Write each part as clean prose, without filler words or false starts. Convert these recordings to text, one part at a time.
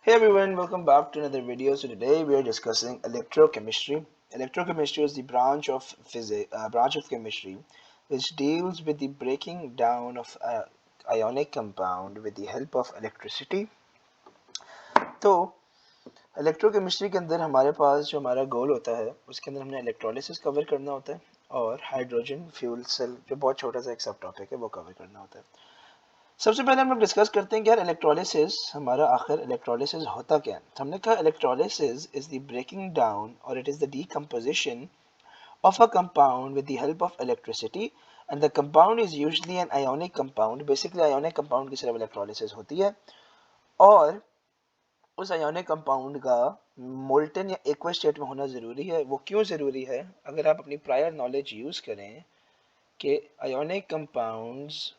Hey everyone, welcome back to another video. So today we are discussing electrochemistry. Electrochemistry is the branch of chemistry which deals with the breaking down of ionic compound with the help of electricity. तो electrochemistry के अंदर हमारे पास जो हमारा गोल होता है उसके अंदर हमने इलेक्ट्रोलिसिस कवर करना होता है और हाइड्रोजन फ्यूल सेल जो बहुत छोटा सा एक सब टॉपिक है वो कवर करना होता है। सबसे पहले हम लोग डिस्कस करते हैं कि यार इलेक्ट्रोलिसिस हमारा आखिर इलेक्ट्रोलिसिस होता क्या है। तो हमने कहा electrolysis is the breaking down और it is the decomposition of a compound with the help of electricity and the compound is usually an ionic compound। basically ionic compound की सिर्फ electrolysis होती है और उस ionic compound का molten या aqueous state में होना ज़रूरी है। वो क्यों ज़रूरी है? अगर आप अपनी प्रायर नॉलेज यूज़ करें कि ionic compounds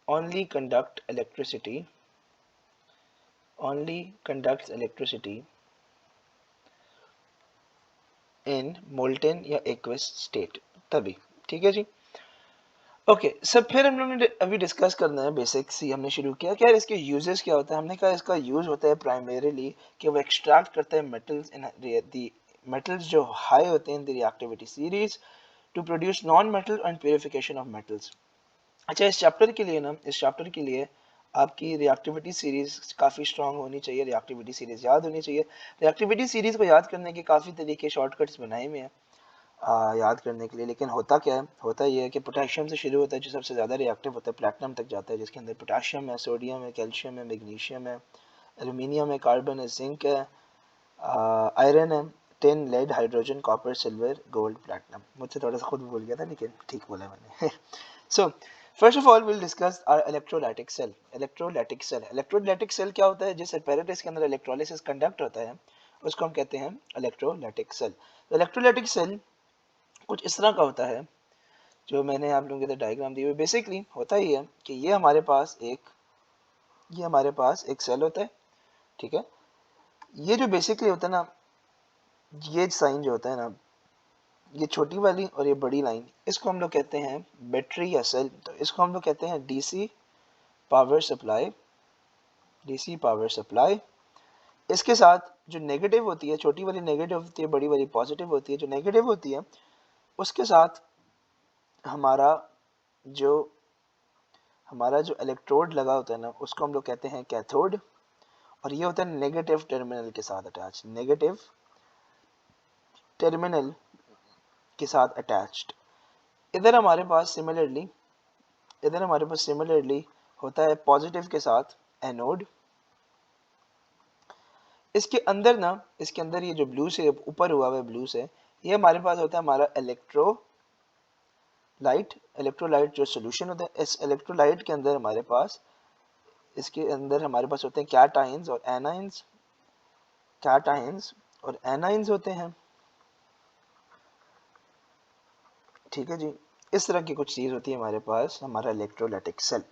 only conduct electricity in molten या aqueous state तभी। ठीक है जी। ओके सब फिर हम लोगों ने अभी डिस्कस करना है बेसिक सी हमने शुरू किया कि यार इसके यूजेस क्या होता है। हमने कहा इसका यूज होता है प्राइमरीली कि वो एक्सट्रैक्ट करता है मेटल्स इन दी मेटल्स जो हाई होते हैं in the reactivity series to produce non metal and purification of metals. अच्छा इस चैप्टर के लिए आपकी रिएक्टिविटी सीरीज काफ़ी स्ट्रांग होनी चाहिए। रिएक्टिविटी सीरीज याद होनी चाहिए। रिएक्टिविटी सीरीज को याद करने के काफ़ी तरीके शॉर्टकट्स बनाए हुए हैं याद करने के लिए। लेकिन होता क्या है? होता ये है कि पोटेशियम से शुरू होता है जो सबसे ज़्यादा रिएक्टिव होता है, प्लैटिनम तक जाता है जिसके अंदर पोटेशियम है, सोडियम है, कैल्शियम है, मैग्नीशियम है, एल्यूमिनियम है, कार्बन है, जिंक है, आयरन है, tin, lead, hydrogen, copper, silver, gold, platinum. मुझसे थोड़ा सा खुद भूल गया था लेकिन ठीक बोला मैंने। So first of all will discuss our electrolytic cell. Electrolytic cell क्या होता है? जिस एपेरेटस के अंदर इलेक्ट्रोलिसिस कंडक्ट होता है उसको हम कहते हैं इलेक्ट्रोलाइटिक सेल। इलेक्ट्रोलाइटिक सेल कुछ इस तरह का होता है जो मैंने आप लोगों के डायग्राम दी हुई। बेसिकली होता ही है कि ये हमारे पास एक सेल होता है। ठीक है, ये जो बेसिकली होता है ना, ये साइन जो होता है ना, ये छोटी वाली और ये बड़ी लाइन, इसको हम लोग कहते हैं बैटरी या सेल। तो इसको हम लोग कहते हैं power supply DC power supply. इसके साथ जो नेगेटिव होती है, छोटी वाली नेगेटिव होती है, बड़ी वाली पॉजिटिव होती है। जो नेगेटिव होती है उसके साथ हमारा जो इलेक्ट्रोड लगा होता है ना, उसको हम लोग कहते हैं कैथोड। और ये होता है नेगेटिव टर्मिनल के साथ अटैच, नेगेटिव टर्मिनल के साथ अटैच्ड। इधर हमारे पास सिमिलरली होता है पॉजिटिव के साथ एनोड। इसके अंदर ये जो ब्लू से ऊपर हुआ है, ब्लू से, ये हमारे पास होता है हमारा इलेक्ट्रोलाइट जो सोल्यूशन होता है। इस इलेक्ट्रोलाइट के अंदर हमारे पास होते हैं कैटाइंस और एनाइंस होते हैं। ठीक है जी, इस तरह की कुछ चीज़ होती है हमारे पास हमारा इलेक्ट्रोलाइटिक सेल।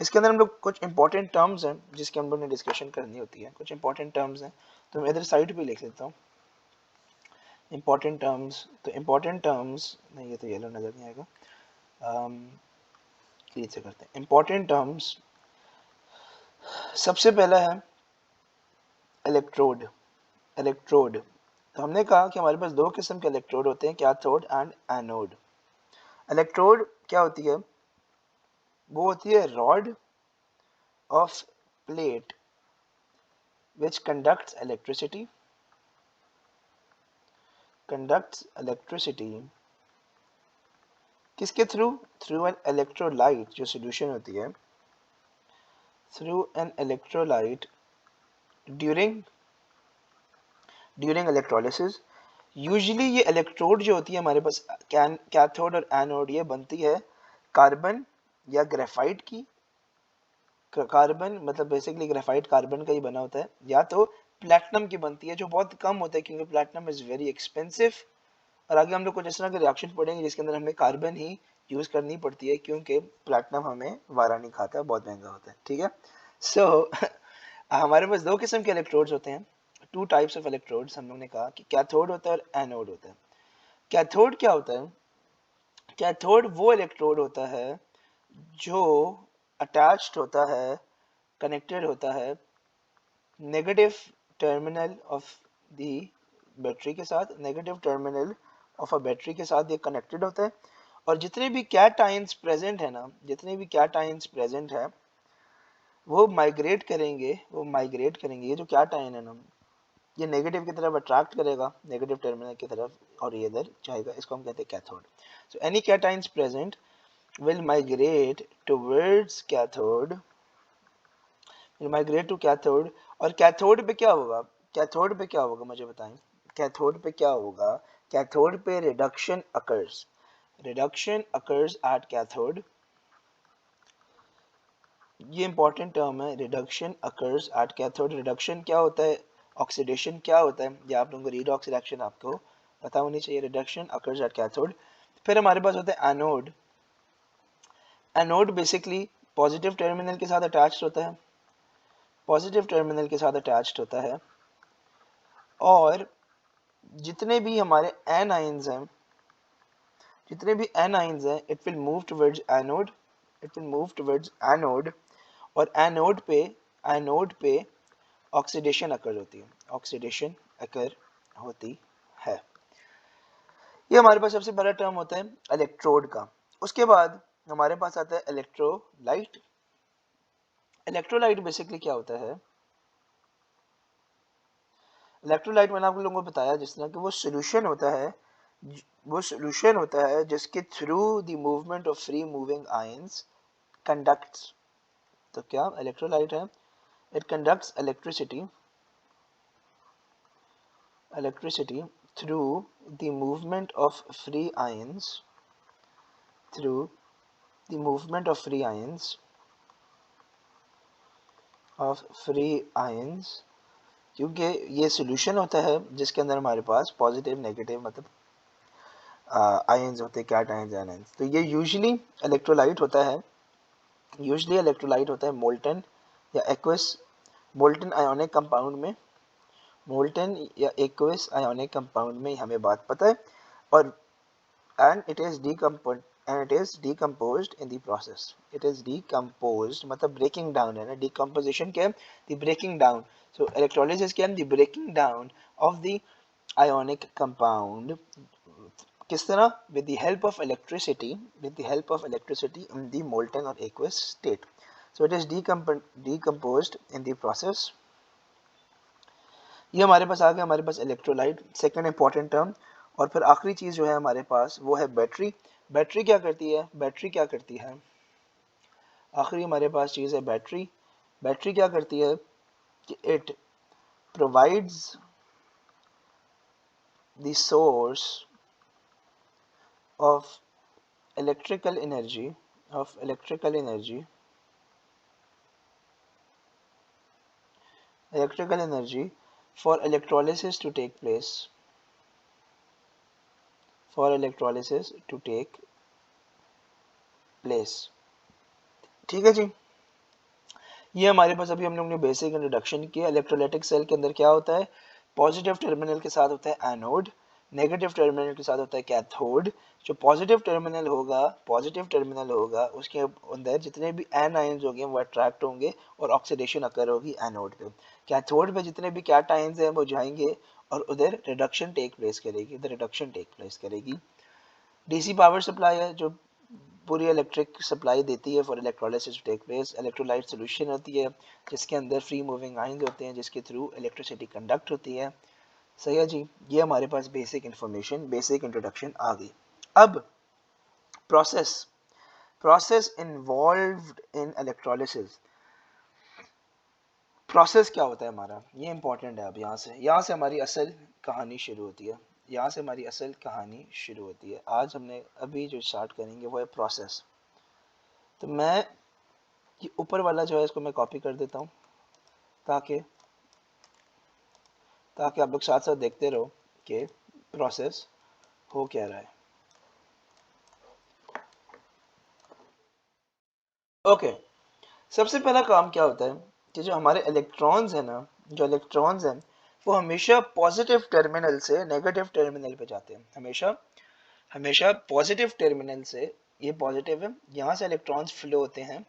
इसके अंदर हम लोग कुछ इंपॉर्टेंट टर्म्स हैं जिसके हम लोग ने डिस्कशन करनी होती है। कुछ इंपॉर्टेंट टर्म्स हैं तो मैं इधर साइड पे लिख लेता हूँ। इंपॉर्टेंट टर्म्स नहीं, ये तो येलो नज़र नहीं आएगा, क्लियर से करते हैं। इंपॉर्टेंट टर्म्स, सबसे पहला है इलेक्ट्रोड। तो हमने कहा कि हमारे पास दो किस्म के इलेक्ट्रोड होते हैं, कैथोड एंड एनोड। इलेक्ट्रोड क्या होती है? वो होती है rod of plate which conducts electricity किसके थ्रू एन इलेक्ट्रोलाइट, जो सोल्यूशन होती है, through an electrolyte during electrolysis. Usually ये इलेक्ट्रोड जो होती है हमारे पास कैथोड और एनोड, ये बनती है कार्बन या ग्रेफाइट की। कार्बन मतलब बेसिकली ग्रेफाइट कार्बन का ही बना होता है, या तो प्लैटिनम की बनती है जो बहुत कम होता है क्योंकि प्लैटिनम इज वेरी एक्सपेंसिव। और आगे हम लोग कुछ इस तरह के रिएक्शन पढ़ेंगे जिसके अंदर हमें कार्बन ही यूज करनी पड़ती है क्योंकि प्लैटिनम हमें वारा नहीं खाता, बहुत महंगा होता है। ठीक है, सो हमारे पास दो किस्म के इलेक्ट्रोड्स होते हैं, टू टाइप्स ऑफ इलेक्ट्रोड्स। हम लोग ने कहा कि कैथोड होता है और एनोड होता है। कैथोड क्या होता है? कैथोड वो इलेक्ट्रोड होता है जो अटैच्ड होता है, कनेक्टेड होता है negative terminal of the battery के साथ, negative terminal of a battery के साथ ये कनेक्टेड होता है। और जितने भी कैटाइंस प्रेजेंट है ना, जितने भी कैटाइंस प्रेजेंट है वो माइग्रेट करेंगे, ये जो कैटाइन है ना, ये नेगेटिव की तरफ अट्रैक्ट करेगा, नेगेटिव टर्मिनल की तरफ, और ये इधर जाएगा, इसको हम कहते हैं cathode. So any cations present will migrate towards cathode, will migrate to cathode। और कैथोड पे क्या होगा, कैथोड पे क्या होगा मुझे बताएं, कैथोड पे क्या होगा, कैथोड पे reduction occurs, reduction occurs at cathode. ये इंपॉर्टेंट टर्म है, reduction occurs at cathode. Reduction क्या होता है, ऑक्सीडेशन क्या होता है, ये आप लोगों को रीडॉक्स रिएक्शन आपको पता होनी चाहिए। Reduction occurs at cathode. फिर हमारे पास होता है anode. Anode basically positive terminal के साथ अटैच्ड होता है, पॉजिटिव टर्मिनल के साथ अटैच्ड होता है। और जितने भी हमारे एन आयंस हैं, जितने भी एन आयंस हैं, it will move towards anode, it will move towards anode. और एनोड पे ऑक्सीडेशन अकर होती है, ऑक्सीडेशन अकर होती है। ये हमारे पास सबसे बड़ा टर्म होता है इलेक्ट्रोड का। उसके बाद हमारे पास आता है इलेक्ट्रोलाइट। इलेक्ट्रोलाइट बेसिकली क्या होता है, इलेक्ट्रोलाइट मैंने आप लोगों को बताया जिस तरह कि वो सोल्यूशन होता है, वो सोल्यूशन होता है जिसके through the movement of free moving ions conducts. तो क्या इलेक्ट्रोलाइट है, it conducts electricity, electricity through the movement of free ions, through the movement of free ions, of free ions. क्योंकि ये सोल्यूशन होता है जिसके अंदर हमारे पास पॉजिटिव नेगेटिव मतलब आयंस होते हैं, कैटायंस एनायंस। तो ये यूजुअली इलेक्ट्रोलाइट होता है, यूजुअली इलेक्ट्रोलाइट होता है मोल्टन या एक्वस, मोल्टन आयोनिक कंपाउंड में, मोल्टन या एक्वस आयोनिक कंपाउंड में, हमें बात पता है। और and it is decomposed, and it is decomposed in the process, it is decomposed मतलब breaking down है ना, decomposition क्या है, the breaking down। so electrolysis क्या है, the breaking down of the ionic compound। किस तरह, with the help of electricity, with the help of electricity in the molten or aqueous state। so it is decomposed in the process। ये हमारे पास आ गया, हमारे पास electrolyte second important term. और फिर आखिरी चीज जो है हमारे पास वो है बैटरी। बैटरी क्या करती है, बैटरी क्या करती है, आखिरी हमारे पास चीज है बैटरी। बैटरी क्या करती है कि it provides the source of electrical energy, of electrical energy, electrical energy for electrolysis to take place, for electrolysis to take place। ठीक है जी, ये हमारे पास अभी हम लोग ने बेसिक इंट्रोडक्शन किया। इलेक्ट्रोलाइटिक सेल के अंदर क्या होता है, पॉजिटिव टर्मिनल के साथ होता है एनोड, नेगेटिव टर्मिनल के साथ होता है कैथोड। जो पॉजिटिव टर्मिनल होगा, पॉजिटिव टर्मिनल होगा उसके अंदर जितने भी एन आयंस होंगे वो अट्रैक्ट होंगे और ऑक्सीडेशन अकर होगी एनोड पे। कैथोड पे जितने भी कैटायंस हैं वो जाएंगे और उधर रिडक्शन टेक प्लेस करेगी, उधर रिडक्शन टेक प्लेस करेगी। डीसी पावर सप्लाई है जो पूरी इलेक्ट्रिक सप्लाई देती है for electrolysis to take place. Electrolyte solution होती है जिसके अंदर फ्री मूविंग आयंस होते हैं जिसके थ्रू इलेक्ट्रिसिटी कंडक्ट होती है। सही है जी, ये हमारे पास बेसिक इंफॉर्मेशन, बेसिक इंट्रोडक्शन आ गई। अब प्रोसेस, प्रोसेस इन्वॉल्व्ड इन इलेक्ट्रोलिसिस। प्रोसेस क्या होता है हमारा, ये इंपॉर्टेंट है। अब यहाँ से हमारी असल कहानी शुरू होती है, यहाँ से हमारी असल कहानी शुरू होती है। आज हमने अभी जो स्टार्ट करेंगे वो है प्रोसेस। तो मैं ये ऊपर वाला जो है इसको मैं कॉपी कर देता हूँ ताकि ताकि आप लोग साथ साथ देखते रहो कि प्रोसेस हो क्या रहा है। ओके, सबसे पहला काम क्या होता है कि जो हमारे इलेक्ट्रॉन्स हैं ना, जो इलेक्ट्रॉन्स हैं वो हमेशा पॉजिटिव टर्मिनल से नेगेटिव टर्मिनल पे जाते हैं, हमेशा हमेशा पॉजिटिव टर्मिनल से, ये पॉजिटिव है, यहाँ से इलेक्ट्रॉन्स फ्लो होते हैं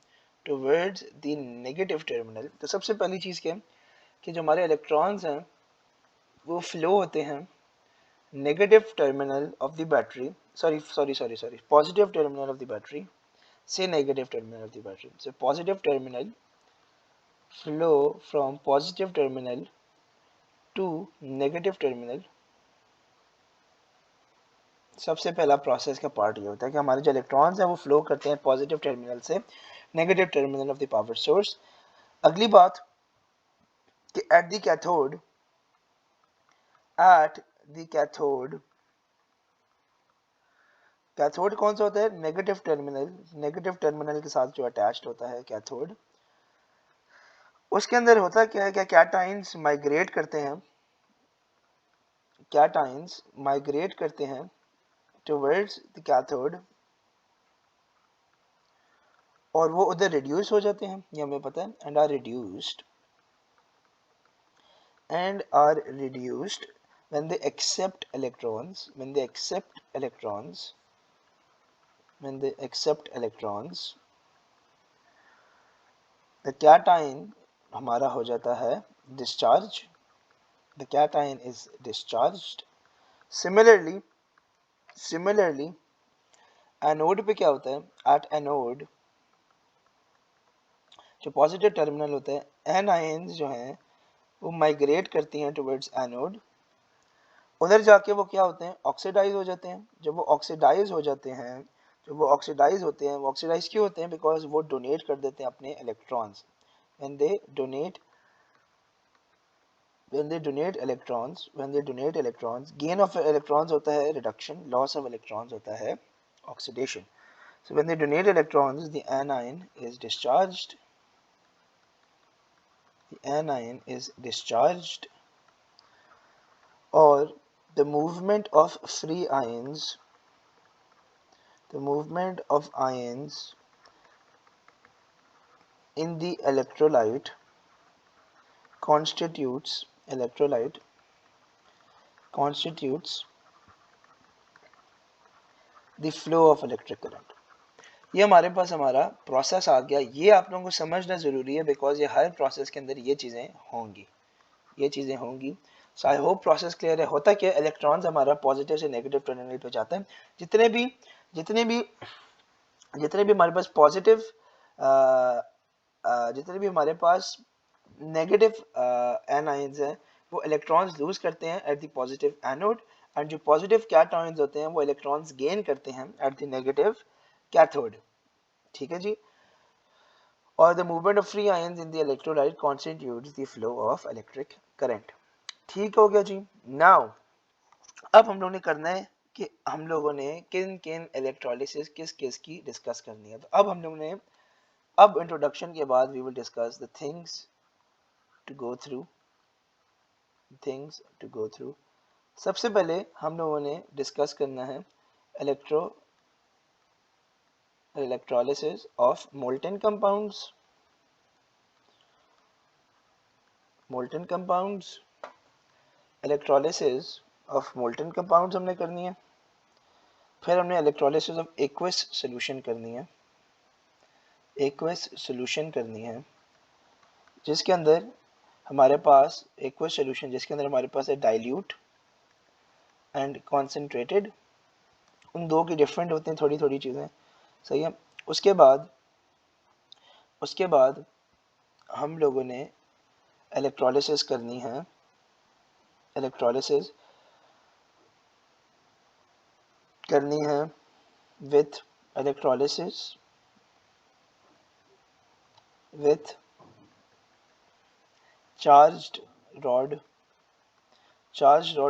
टुवर्ड्स द नेगेटिव टर्मिनल। तो सबसे पहली चीज़ क्या है कि जो हमारे इलेक्ट्रॉन्स हैं वो फ्लो होते हैं negative terminal of the battery, sorry positive terminal of the battery से negative terminal of the battery. So positive terminal flow from positive terminal to negative terminal. सबसे पहला प्रोसेस का पार्ट ये होता है कि हमारे जो इलेक्ट्रॉन्स हैं वो फ्लो करते हैं पॉजिटिव टर्मिनल से negative terminal of the power source. अगली बात कि एट द कैथोड कौन सा होता है? नेगेटिव टर्मिनल के साथ जो अटैच्ड होता है कैथोड, उसके अंदर होता क्या है, क्या कैटाइंस माइग्रेट करते हैं टुवर्ड्स द कैथोड और वो उधर रिड्यूस हो जाते हैं, ये हमें पता है, and are reduced when they accept electrons the cation हमारा हो जाता है discharge. The cation is discharged. Similarly anode पे क्या होता है? एट एनोड जो पॉजिटिव टर्मिनल होता है, एन आयंस जो हैं वो माइग्रेट करती हैं टुवर्ड्स एनोड. उधर जाके वो क्या होते हैं? ऑक्सीडाइज हो जाते हैं. जब वो ऑक्सीडाइज होते हैं वो ऑक्सीडाइज क्यों होते हैं? बिकॉज वो डोनेट कर देते हैं अपने electrons. when they donate electrons, gain of electrons होता है reduction, loss of electrons होता है oxidation. So when they donate electrons, the anion is discharged, or the movement of ions in the electrolyte constitutes the flow of electric current. ये हमारे पास हमारा process आ गया. ये आप लोगों को समझना ज़रूरी है बिकॉज ये हर प्रोसेस के अंदर ये चीज़ें होंगी. सो आई होप प्रोसेस क्लियर है. होता क्या, इलेक्ट्रॉन्स हमारा पॉजिटिव से नेगेटिव टर्मिनल पे जाते हैं. जितने भी हमारे पास पॉजिटिव जितने भी हमारे पास नेगेटिव एनाइंस हैं वो इलेक्ट्रॉन्स लूज करते हैं at the positive anode, and जो पॉजिटिव कैटायंस होते हैं वो इलेक्ट्रॉन्स गेन करते हैं एट द नेगेटिव कैथोड. ठीक है जी. और the movement of free ions in the electrolyte constitutes the flow of electric current. ठीक हो गया जी. नाउ अब हम लोगों ने करना है कि हम लोगों ने किन इलेक्ट्रोलिसिस किस की डिस्कस करनी है. तो अब हम लोगों ने इंट्रोडक्शन के बाद we will discuss the things to go through. सबसे पहले हम लोगों ने डिस्कस करना है electrolysis of molten compounds. Electrolysis of molten compounds हमने करनी है. फिर हमने electrolysis of aqueous solution करनी है जिसके अंदर हमारे पास है dilute and concentrated. उन दो की डिफरेंट होती हैं थोड़ी चीज़ें. सही है. उसके बाद हम लोगों ने इलेक्ट्रोलिसिस करनी है. With charged rod.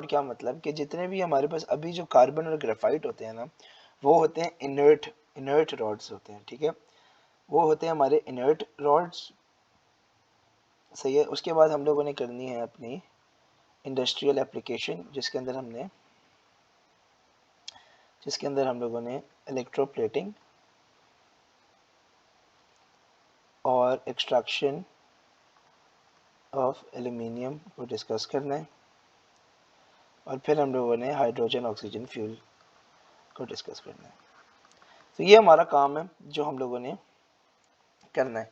क्या मतलब कि जितने भी हमारे पास अभी जो कार्बन और ग्रेफाइट होते हैं ना, वो होते हैं इनर्ट रॉड्स होते हैं. ठीक है. वो होते हैं हमारे इनर्ट रॉड्स. सही है. उसके बाद हम लोगों ने करनी है अपनी इंडस्ट्रियल एप्लीकेशन जिसके अंदर हम लोगों ने इलेक्ट्रोप्लेटिंग और एक्सट्रैक्शन ऑफ एल्यूमिनियम को डिस्कस करना है. और फिर हम लोगों ने हाइड्रोजन ऑक्सीजन फ्यूल को डिस्कस करना है. तो ये हमारा काम है जो हम लोगों ने करना है.